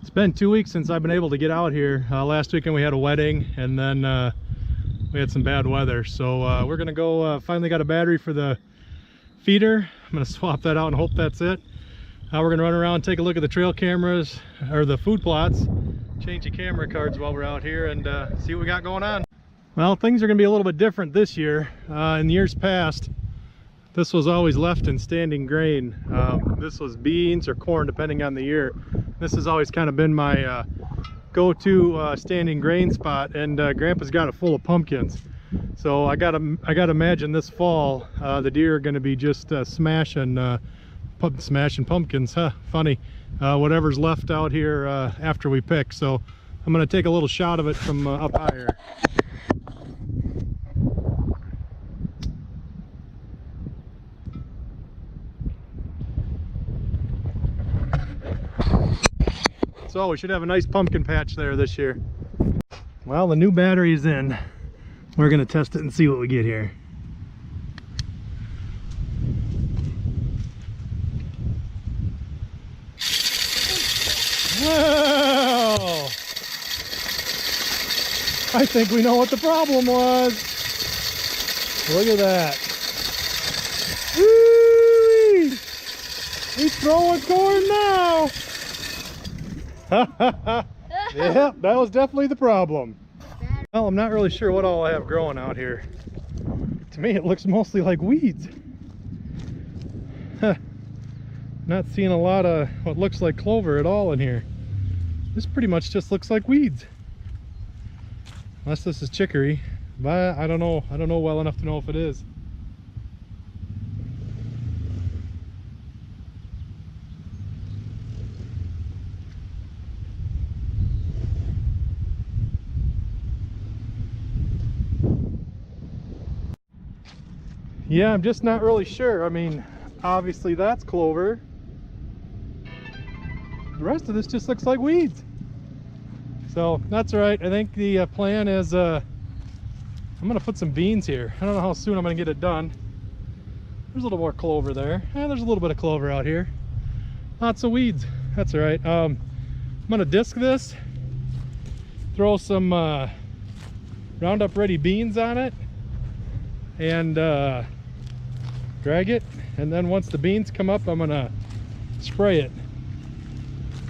It's been 2 weeks since I've been able to get out here. Last weekend we had a wedding, and then we had some bad weather. So we're gonna go, finally got a battery for the feeder. I'm gonna swap that out and hope that's it. We're gonna run around, take a look at the trail cameras, or the food plots, change the camera cards while we're out here, and see what we got going on. Well, things are gonna be a little bit different this year. In years past, this was always left in standing grain. This was beans or corn, depending on the year. This has always kind of been my go-to standing grain spot, and Grandpa's got it full of pumpkins. So I gotta imagine this fall the deer are going to be just smashing pumpkins. Huh? Funny. Whatever's left out here after we pick. So I'm going to take a little shot of it from up higher. So we should have a nice pumpkin patch there this year. Well, the new battery is in. We're gonna test it and see what we get here. Whoa! I think we know what the problem was. Look at that. Whee! He's throwing corn now. Yeah, that was definitely the problem. Well, I'm not really sure what all I have growing out here. To me, it looks mostly like weeds. Not seeing a lot of what looks like clover at all in here. This pretty much just looks like weeds. Unless this is chicory, but I don't know. I don't know well enough to know if it is. Yeah, I'm just not really sure. I mean, obviously that's clover. The rest of this just looks like weeds. So that's all right. I think the plan is I'm gonna put some beans here. I don't know how soon I'm gonna get it done. There's a little more clover there. There's a little bit of clover out here. Lots of weeds. That's all right. I'm gonna disc this, throw some Roundup Ready beans on it, and drag it, and then once the beans come up, I'm gonna spray it.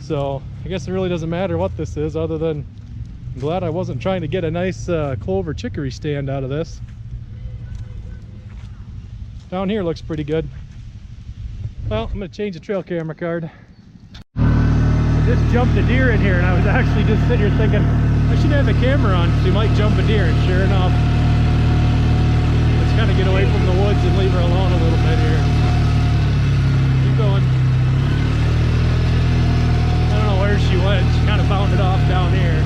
So I guess it really doesn't matter what this is, other than I'm glad I wasn't trying to get a nice clover chicory stand out of this. Down here looks pretty good. Well, I'm gonna change the trail camera card. I just jumped a deer in here, and I was actually just sitting here thinking I should have the camera on because we might jump a deer, and sure enough, kind of get away from the woods and leave her alone a little bit here. Keep going. I don't know where she went. She kind of bounded off down here.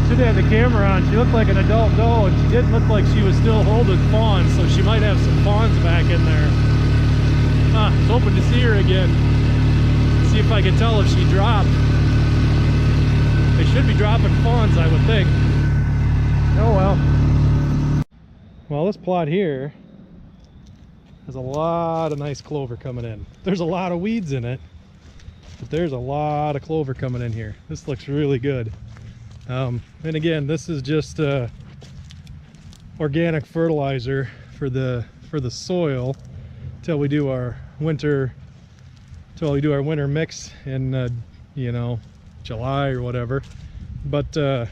Should have the camera on. She looked like an adult doe, and she didn't look like she was still holding fawns, so she might have some fawns back in there. I was hoping to see her again. See if I can tell if she dropped. They should be dropping fawns, I would think. Oh well. Well, this plot here has a lot of nice clover coming in. There's a lot of weeds in it, but there's a lot of clover coming in here. This looks really good. And again, this is just organic fertilizer for the soil till we do our winter mix in you know, July or whatever. But yeah,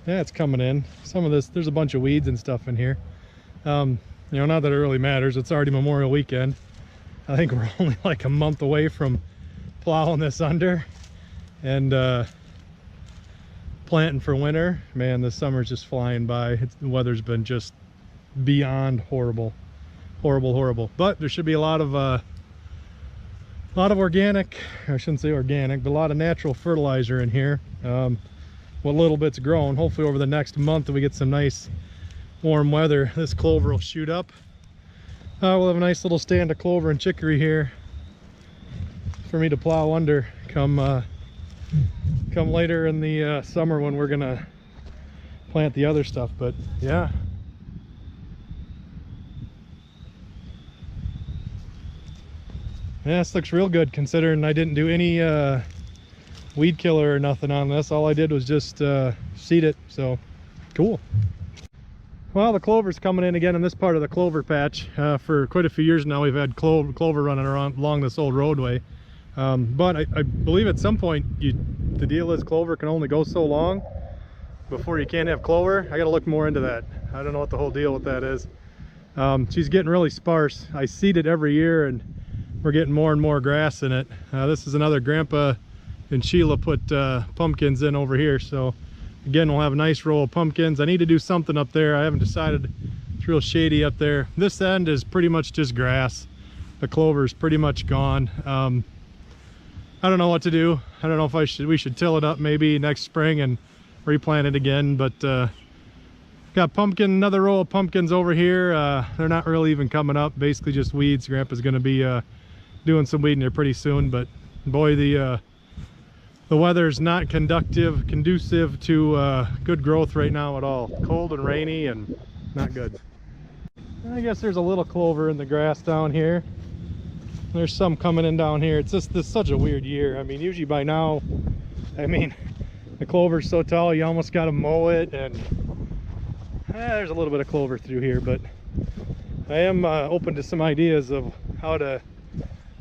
it's coming in. Some of this, there's a bunch of weeds and stuff in here. You know, not that it really matters. It's already Memorial Weekend. I think we're only like a month away from plowing this under and planting for winter. Man, this summer's just flying by. The weather's been just beyond horrible. Horrible. But there should be a lot of organic, I shouldn't say organic, but a lot of natural fertilizer in here. What little bit's grown. Hopefully over the next month we get some nice warm weather, this clover will shoot up. We'll have a nice little stand of clover and chicory here for me to plow under come later in the summer when we're gonna plant the other stuff. But yeah, Yeah, this looks real good considering I didn't do any weed killer or nothing on this. All I did was just seed it, so cool. Well, the clover's coming in again in this part of the clover patch. For quite a few years now we've had clover running around along this old roadway. But I believe at some point the deal is clover can only go so long before you can't have clover. I gotta look more into that. I don't know what the whole deal with that is. She's getting really sparse. I seed it every year and we're getting more and more grass in it. This is another Grandpa and Sheila put pumpkins in over here, so again we'll have a nice row of pumpkins. I need to do something up there. I haven't decided. It's real shady up there. This end is pretty much just grass. The clover is pretty much gone. I don't know what to do. I don't know if we should till it up maybe next spring and replant it again, but got another row of pumpkins over here. They're not really even coming up, basically just weeds. Grandpa's gonna be doing some weeding here pretty soon, but boy, the weather's not conducive to good growth right now at all. Cold and rainy and not good. I guess there's a little clover in the grass down here. There's some coming in down here. It's just such a weird year. I mean, usually by now, I mean, the clover's so tall you almost got to mow it, and there's a little bit of clover through here, but I am open to some ideas of how to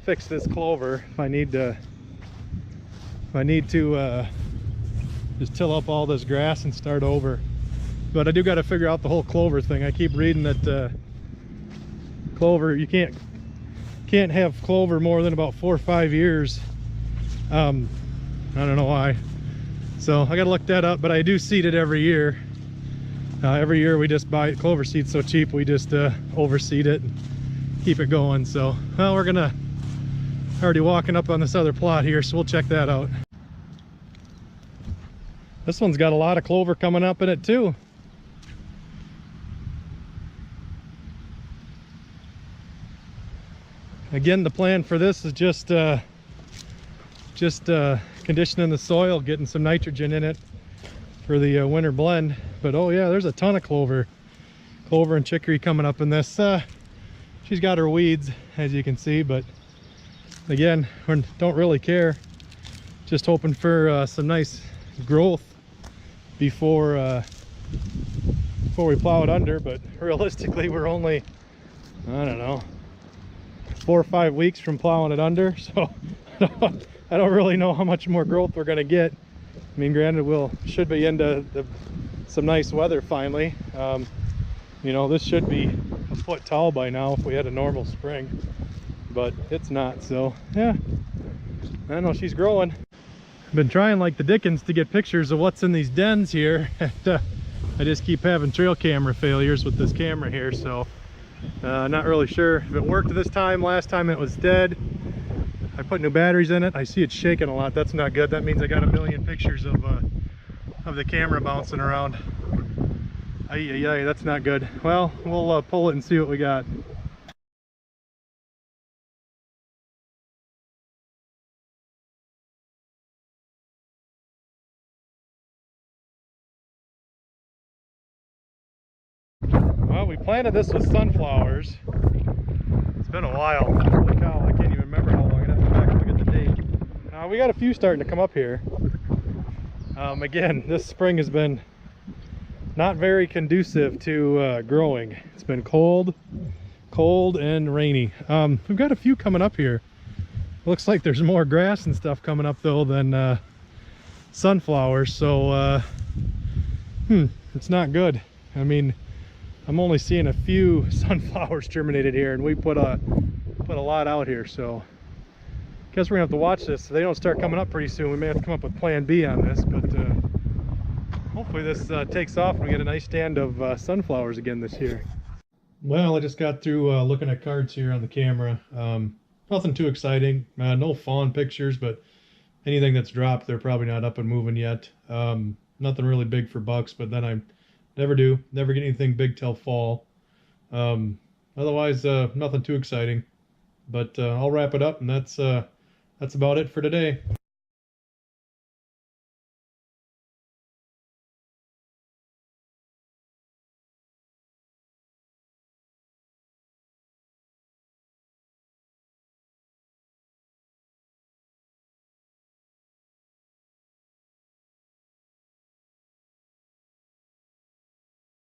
fix this clover if I need to just till up all this grass and start over. But I do got to figure out the whole clover thing. I keep reading that clover, you can't have clover more than about 4 or 5 years. I don't know why, so I gotta look that up. But I do seed it every year. Every year we just buy it. Clover seed's so cheap, we just overseed it and keep it going. So, well, we're gonna already walking up on this other plot here, so we'll check that out. This one's got a lot of clover coming up in it too. Again, the plan for this is just conditioning the soil, getting some nitrogen in it for the winter blend. But oh yeah, there's a ton of clover and chicory coming up in this. She's got her weeds, as you can see, but again, we don't really care. Just hoping for some nice growth before we plow it under. But realistically, we're only, I don't know, 4 or 5 weeks from plowing it under, so I don't really know how much more growth we're gonna get. I mean, granted, should be into some nice weather finally. You know, this should be a foot tall by now if we had a normal spring, but it's not. So yeah, I don't know, she's growing. I've been trying like the dickens to get pictures of what's in these dens here, and I just keep having trail camera failures with this camera here, so not really sure if it worked this time. Last time it was dead. I put new batteries in it. I see it shaking a lot. That's not good. That means I got a million pictures of the camera bouncing around. Ay, that's not good. Well, we'll pull it and see what we got. Well, we planted this with sunflowers. It's been a while. Holy cow, I can't even remember how long. I'd have to go back and look at the date. We got a few starting to come up here. Again, this spring has been not very conducive to growing. It's been cold and rainy. We've got a few coming up here. Looks like there's more grass and stuff coming up though than sunflowers, so it's not good. I mean, I'm only seeing a few sunflowers germinated here, and we put a lot out here, so guess we're gonna have to watch this. If they don't start coming up pretty soon, we may have to come up with plan B on this, but hopefully this takes off and we get a nice stand of sunflowers again this year. Well, I just got through looking at cards here on the camera. Nothing too exciting, no fawn pictures, but anything that's dropped, they're probably not up and moving yet. Nothing really big for bucks, but then I never get anything big till fall. Otherwise, nothing too exciting, but I'll wrap it up, and that's about it for today.